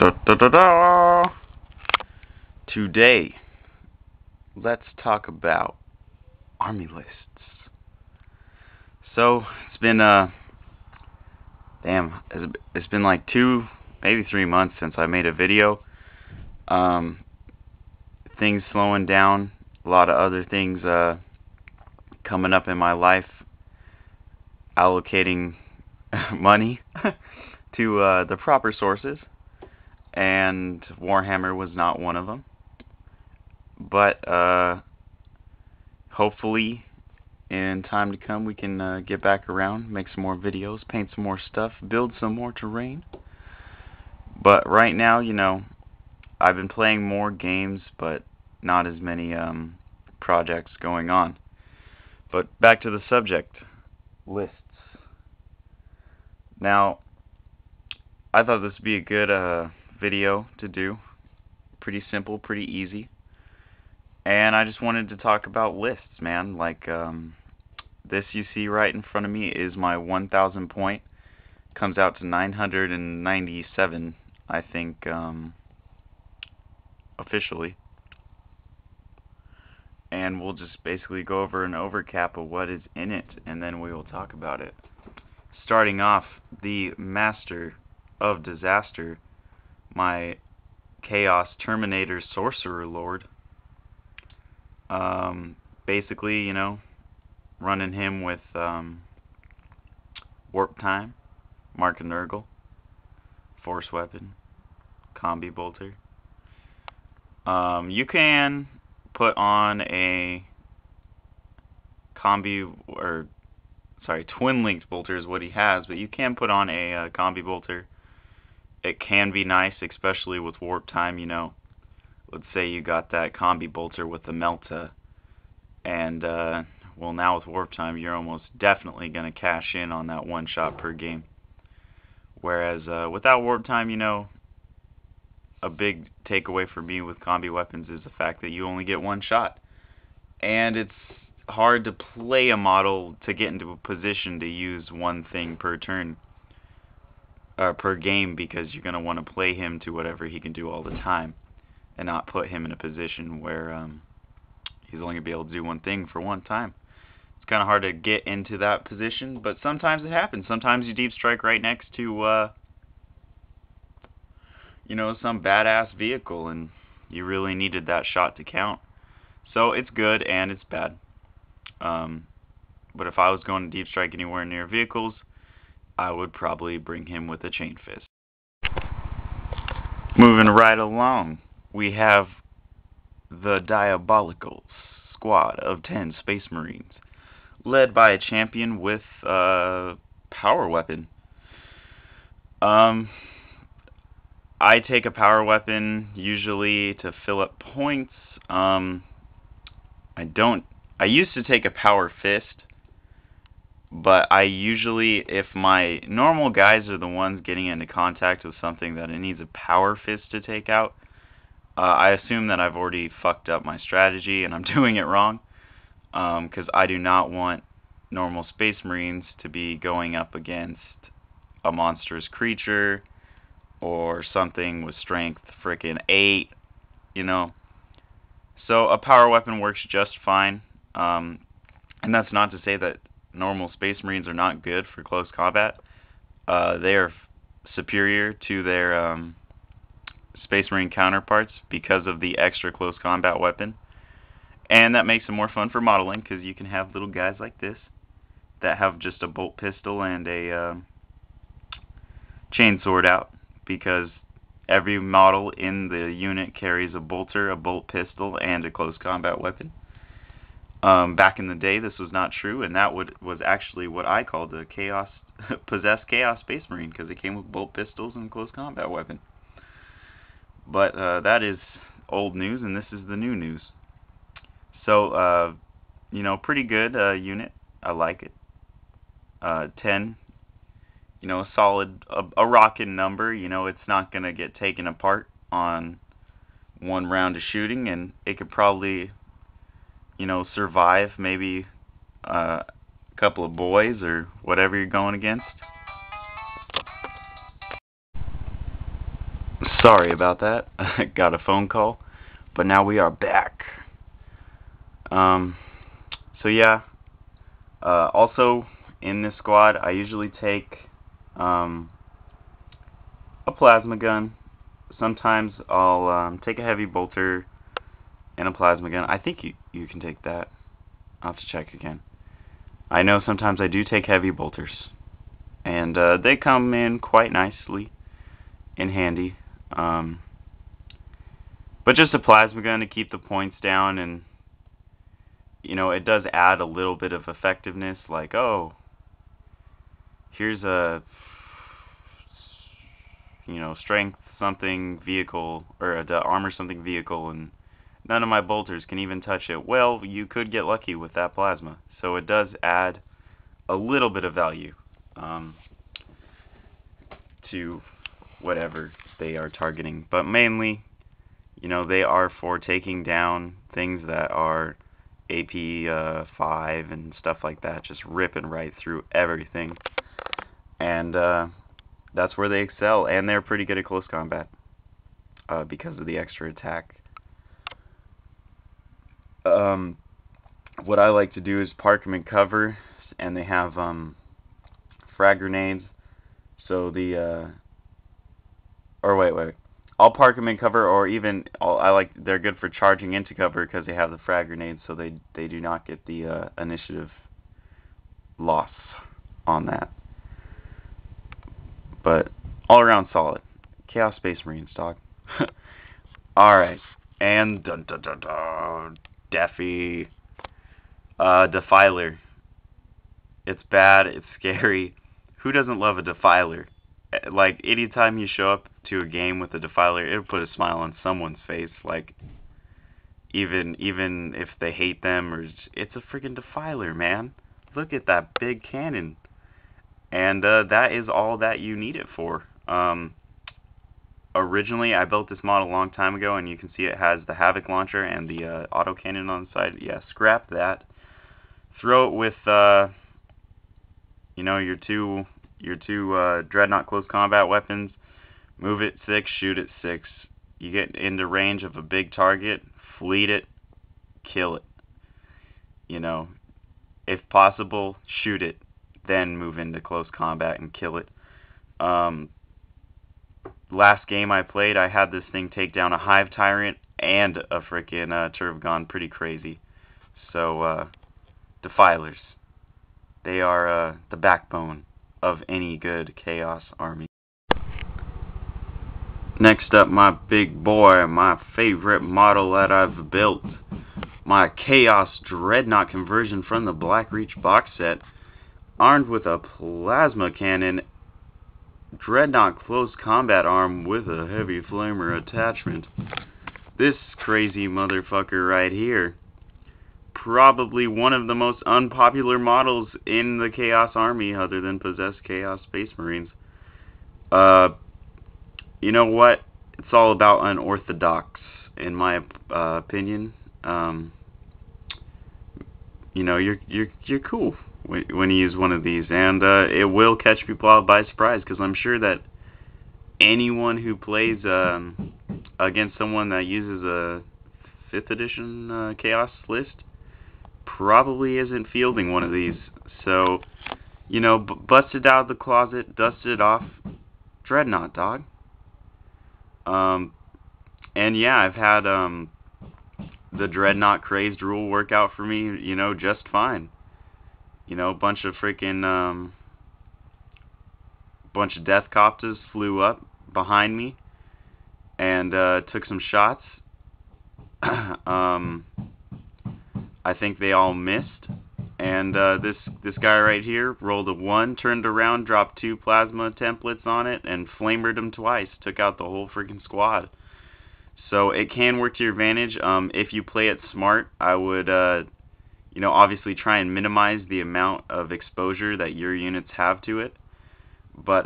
Da, da, da, da. Today, let's talk about army lists. So, it's been, it's been like 2, maybe 3 months since I made a video. Things slowing down, a lot of other things, coming up in my life, allocating money to, the proper sources. And Warhammer was not one of them. But hopefully in time to come we can get back around, make some more videos, paint some more stuff, build some more terrain. But right now, I've been playing more games, but not as many projects going on. But back to the subject, lists. Now, I thought this would be a good video to do. Pretty simple, pretty easy. And I just wanted to talk about lists, man. Like, this you see right in front of me is my 1,000 point. Comes out to 997, I think, officially. And we'll just basically go over an overcap of what is in it, and then we will talk about it. Starting off, the Master of Disaster, my Chaos Terminator Sorcerer Lord. Basically, running him with Warp Time, Mark and Nurgle, Force Weapon, Combi Bolter. You can put on a Twin Linked Bolter is what he has, but you can put on a Combi Bolter. It can be nice, especially with Warp Time, Let's say you got that Combi Bolter with the Melta, and, well, now with Warp Time, you're almost definitely going to cash in on that one shot per game. Whereas, without Warp Time, a big takeaway for me with combi weapons is the fact that you only get one shot. And it's hard to play a model to get into a position to use one thing per turn, per game, because you're going to want to play him to whatever he can do all the time, and not put him in a position where he's only going to be able to do one thing for one time. It's kind of hard to get into that position, but sometimes it happens. Sometimes you deep strike right next to, some badass vehicle, and you really needed that shot to count. So it's good and it's bad. But if I was going to deep strike anywhere near vehicles, I would probably bring him with a chain fist. Moving right along, we have the Diabolical Squad of 10 Space Marines, led by a champion with a power weapon. I take a power weapon usually to fill up points. I used to take a power fist, but I usually, if my normal guys are the ones getting into contact with something that it needs a power fist to take out, I assume that I've already fucked up my strategy and I'm doing it wrong, because I do not want normal Space Marines to be going up against a monstrous creature or something with strength frickin' 8, So a power weapon works just fine, and that's not to say that normal Space Marines are not good for close combat. They are superior to their Space Marine counterparts because of the extra close combat weapon. And that makes them more fun for modeling, because you can have little guys like this that have just a bolt pistol and a chain sword out, because every model in the unit carries a bolter, a bolt pistol, and a close combat weapon. Back in the day, this was not true, and that was actually what I called a possessed Chaos Space Marine, because it came with bolt pistols and close combat weapon. But that is old news, and this is the new news. So, pretty good unit. I like it. 10, a solid, a rockin' number. It's not going to get taken apart on one round of shooting, and it could probably, survive maybe a couple of boys or whatever you're going against. Sorry about that. I got a phone call, but now we are back. So yeah. Also, in this squad, I usually take a plasma gun. Sometimes I'll take a heavy bolter and a plasma gun. I think you can take that. I'll have to check again. I know sometimes I do take heavy bolters, and they come in quite nicely and handy. But just a plasma gun to keep the points down, and it does add a little bit of effectiveness, like, oh, here's a strength something vehicle, or the armor something vehicle, and none of my bolters can even touch it. Well, you could get lucky with that plasma. So it does add a little bit of value to whatever they are targeting. But mainly, they are for taking down things that are AP 5 and stuff like that, just ripping right through everything. And that's where they excel, and they're pretty good at close combat because of the extra attack. What I like to do is park them in cover, and they have frag grenades. So wait. I'll park them in cover, or even they're good for charging into cover because they have the frag grenades, so they do not get the initiative loss on that. But all around solid. Chaos Space Marines, dog. Alright. And Deafy. Defiler. It's bad, it's scary. Who doesn't love a Defiler? Like, anytime you show up to a game with a Defiler, it'll put a smile on someone's face. Like, even if they hate them, or it's a freaking Defiler, man. Look at that big cannon. And that is all that you need it for. Originally, I built this model a long time ago, and you can see it has the Havoc launcher and the autocannon on the side. Yeah, scrap that. Throw it with your two Dreadnought close combat weapons. Move it 6, shoot it 6. You get into range of a big target, fleet it, kill it. If possible, shoot it, then move into close combat and kill it. Last game I played, I had this thing take down a Hive Tyrant and a frickin' Turvgon, pretty crazy. So, Defilers. They are the backbone of any good Chaos army. Next up, my big boy, my favorite model that I've built. My Chaos Dreadnought conversion from the Black Reach box set. Armed with a plasma cannon, Dreadnought close combat arm with a heavy flamer attachment. This crazy motherfucker right here. Probably one of the most unpopular models in the Chaos Army, other than Possessed Chaos Space Marines. You know what? It's all about unorthodox, in my opinion. You're cool when you use one of these, and it will catch people out by surprise, because I'm sure that anyone who plays against someone that uses a 5th edition Chaos list probably isn't fielding one of these. So, bust it out of the closet, dust it off, Dreadnought, dog. And yeah, I've had the Dreadnought crazed rule work out for me, just fine. A bunch of freaking bunch of Death Coptas flew up behind me and took some shots. I think they all missed, and this guy right here rolled a 1, turned around, dropped 2 plasma templates on it, and flamered them twice. Took out the whole freaking squad. So it can work to your advantage. If you play it smart, I would obviously try and minimize the amount of exposure that your units have to it. But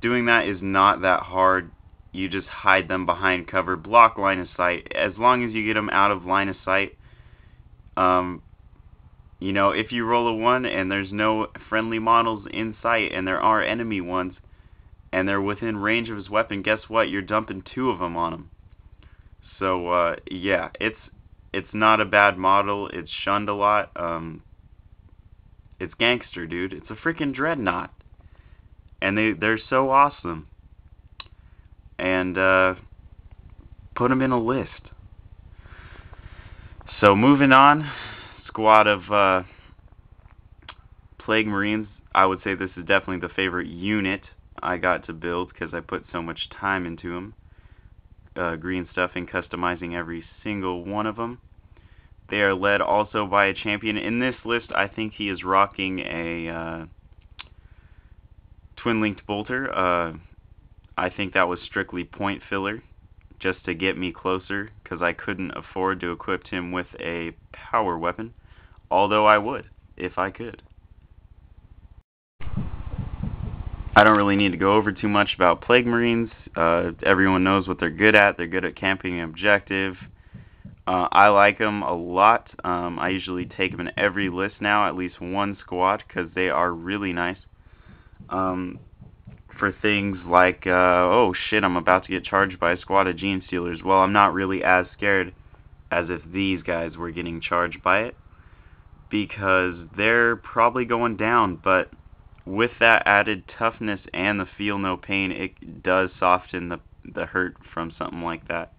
doing that is not that hard. You just hide them behind cover, block line of sight. As long as you get them out of line of sight, if you roll a 1 and there's no friendly models in sight and there are enemy ones, and they're within range of his weapon, guess what? You're dumping 2 of them on him. So, yeah, it's not a bad model. It's shunned a lot. It's gangster, dude. It's a freaking dreadnought. And they're so awesome. And, put them in a list. So, moving on. Squad of, Plague Marines. I would say this is definitely the favorite unit I got to build because I put so much time into them. Green stuffing, customizing every single one of them. They are led also by a champion. In this list, I think he is rocking a twin-linked bolter. I think that was strictly point filler, just to get me closer, because I couldn't afford to equip him with a power weapon, although I would, if I could. I don't really need to go over too much about Plague Marines. Everyone knows what they're good at. They're good at camping an objective. I like them a lot. I usually take them in every list now, at least one squad, because they are really nice. For things like, oh shit, I'm about to get charged by a squad of Gene Stealers. Well, I'm not really as scared as if these guys were getting charged by it, because they're probably going down, but with that added toughness and the feel no pain, it does soften the hurt from something like that.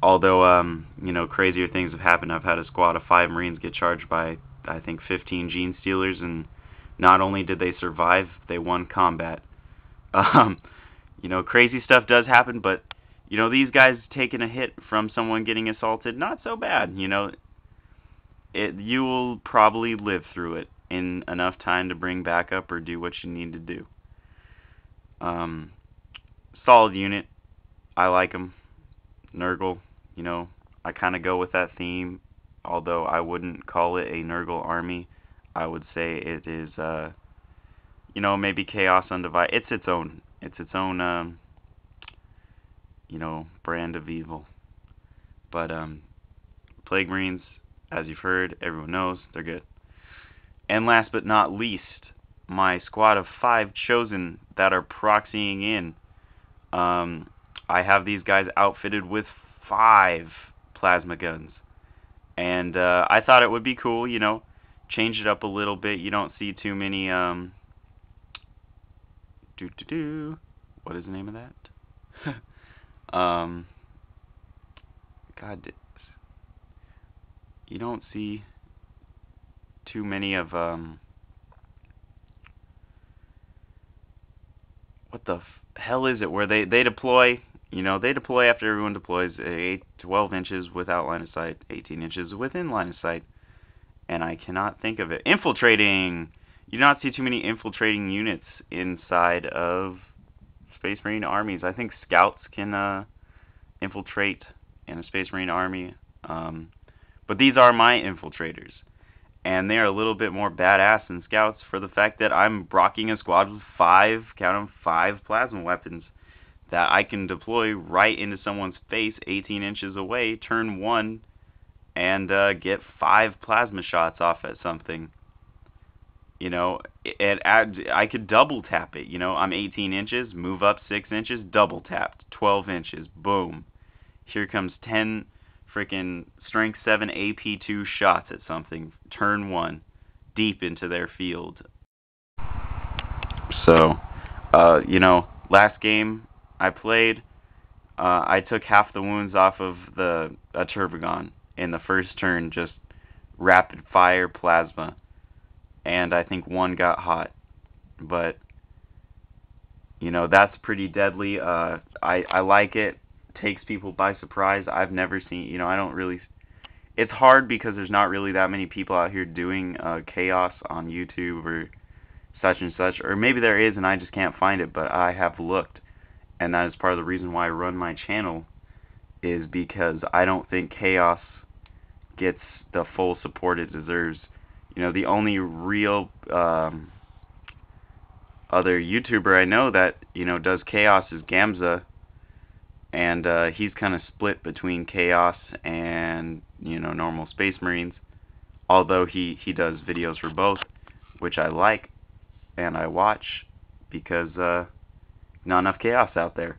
Although, you know, crazier things have happened. I've had a squad of 5 Marines get charged by, I think, 15 Gene Stealers, and not only did they survive, they won combat. You know, crazy stuff does happen, but, you know, these guys taking a hit from someone getting assaulted, not so bad, you know. You will probably live through it in enough time to bring backup or do what you need to do. Solid unit. I like them. Nurgle, you know, I kind of go with that theme, although I wouldn't call it a Nurgle army. I would say it is, you know, maybe Chaos Undivided. It's its own, you know, brand of evil. But, Plague Marines, as you've heard, everyone knows, they're good. And last but not least, my squad of 5 chosen that are proxying in. I have these guys outfitted with 5 plasma guns. And I thought it would be cool, you know, change it up a little bit. You don't see too many, what is the name of that? God, you don't see too many of, what the hell is it, where they deploy, you know, they deploy after everyone deploys, 12 inches without line of sight, 18 inches within line of sight, and I cannot think of it. Infiltrating! You do not see too many infiltrating units inside of Space Marine armies. I think scouts can infiltrate in a Space Marine army, but these are my infiltrators. And they are a little bit more badass than scouts for the fact that I'm rocking a squad with 5, count them, 5 plasma weapons that I can deploy right into someone's face 18 inches away, turn 1, and get 5 plasma shots off at something. You know, I could double tap it. You know, I'm 18 inches, move up 6 inches, double tapped, 12 inches, boom. Here comes 10 freaking strength 7 AP2 shots at something, turn 1, deep into their field. So, you know, last game I played, I took half the wounds off of a Turbogon in the first turn, just rapid fire plasma, and I think 1 got hot, but, you know, that's pretty deadly. I like it. Takes people by surprise. I've never seen, you know, I don't really, it's hard because there's not really that many people out here doing chaos on YouTube or such and such, or maybe there is and I just can't find it, but I have looked, and that is part of the reason why I run my channel, is because I don't think chaos gets the full support it deserves. You know, the only real other YouTuber I know that, you know, does chaos is Gamza. And he's kind of split between Chaos and, you know, normal Space Marines. Although he does videos for both, which I like and I watch because, not enough chaos out there.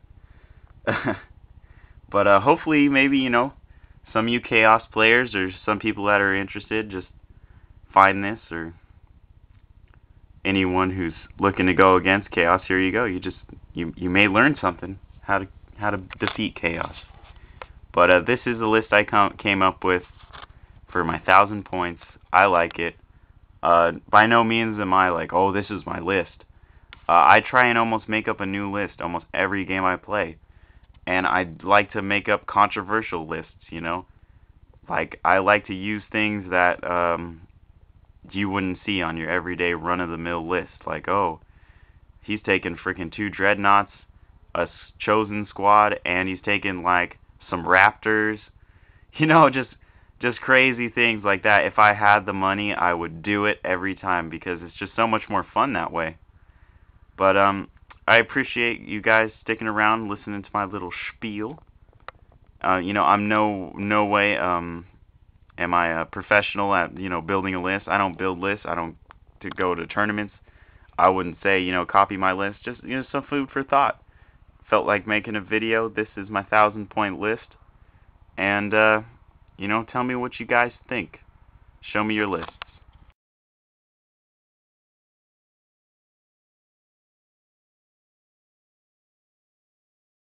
But hopefully, maybe, some of you chaos players or some people that are interested just find this, or anyone who's looking to go against chaos, here you go. You may learn something, how to defeat chaos. But this is the list I came up with for my 1,000 points. I like it. By no means am I like, oh, this is my list. I try and almost make up a new list almost every game I play. And I'd like to make up controversial lists. Like, I like to use things that you wouldn't see on your everyday run-of-the-mill list. Like, oh, he's taking freaking 2 dreadnoughts, a chosen squad, and he's taking, like, some raptors. Just crazy things like that. If I had the money, I would do it every time because it's just so much more fun that way. But I appreciate you guys sticking around, listening to my little spiel. I'm no way am I a professional at building a list. I don't build lists. I don't go to tournaments. I wouldn't say copy my list. Just some food for thought. Felt like making a video. This is my 1,000-point list, and tell me what you guys think. Show me your list.